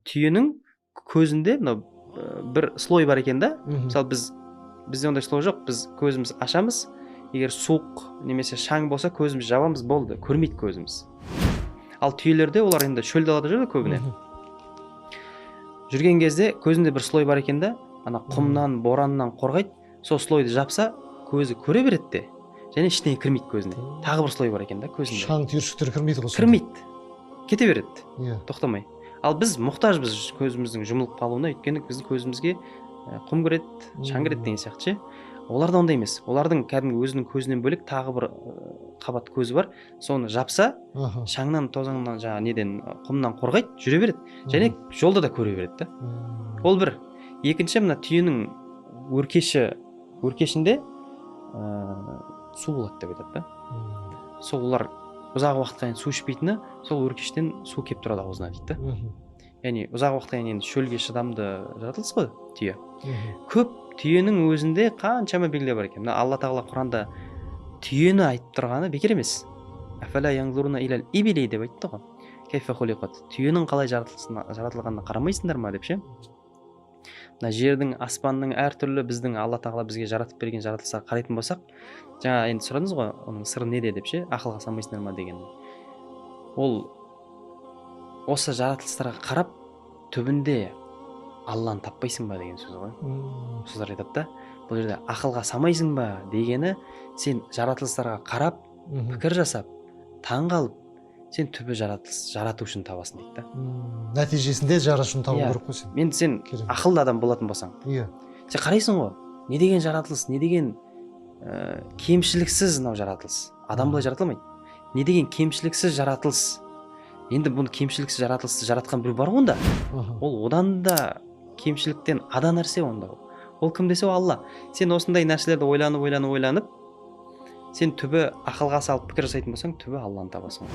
түйенің көзінде мынау бір слой бар екен да. Мысалы бізде ондай слой жоқ. Біз көзіміз ашамыз. Егер суық немесе шаң болса көзіміз жабамыз, болды, көрмейді көзіміз. Ал түйелерде олар енді шөл далада жүреді көбіне. Жүрген кезде көзінде бір слой бар екен да, ана құмнан, бораннан қорғайды. Сол слойды жапса, көзі көре береді де, және ештеңе кірмейді көзіне. Тағы бір слой бар екен да көзінде. Шаң түйіршіктер кірмейді ғой. Кірмейді. Кете береді. Иә. Тоқтамай. Ал біз мұқтажбыз көзіміздің жұмылып қалуына, өйткені біздің көзімізге құм кіреді, шаң кіреді деген сияқты ше. Оларда ондай емес. Олардың кәдімгі өзінің көзінен бөлек тағы бір қабат көзі бар. Соны жапса, шаңнан, тозаңнан, жаңа неден, құмнан қорғайды, жүре береді. Және жолда да көре береді да. Ол бір. Екінші, мына түйенің өркешінде су болады деп айтады да. Сол олар ұзақ уақытқа су ішпейтіні, сол өркештен су кеп тұрады аузына дейді да. Яғни ұзақ уақытқа енді шөлге шыдамды жаратылыс қой түйе. Көп түйенің өзінде қаншама белгілер бар екен. Алла тағала Құранда түйені айтып тұрғаны бекер емес. Афала янзуруна илал ибили деп айтты ғой. Кайфа хулиқат. Түйенің қалай жаратылғанына қарамайсыңдар ма деп ше. Мына жердің, аспанның әртүрлі біздің Алла тағала бізге жаратып берген жаратылысқа қарайтын болсақ, жаңа енді сұрадыңыз ғой, оның сыры неде деп ше, ақылға салмайсыңдар ма деген. Ол осы жаратылыстарға қарап түбінде Алланы таппайсың ба деген сөз ғой. Сөздер айтады да, бұл жерде ақылға салмайсың ба дегені, сен жаратылыстарға қарап, пікір жасап, таңғалып, сен түбі жаратушыны табасың дейді да. Нәтижесінде жаратушыны табу керек қой сен. Мен сен ақылды адам болатын болсаң, сен қарайсың ғой, не деген жаратылыс, не деген кемшіліксіз мынау жаратылыс. Адам былай жаратылмайды. Не деген кемшіліксіз жаратылыс. Енді бұны кемшіліксіз жаратылысты жаратқан біреу бар онда. Ол одан да кемшіліктен ада нәрсе онда. Ол кім десе, Алла. Сен осындай нәрселерді ойланып, сен түбі ақылға салып пікір жасайтын болсаң, түбі Алланы табасың.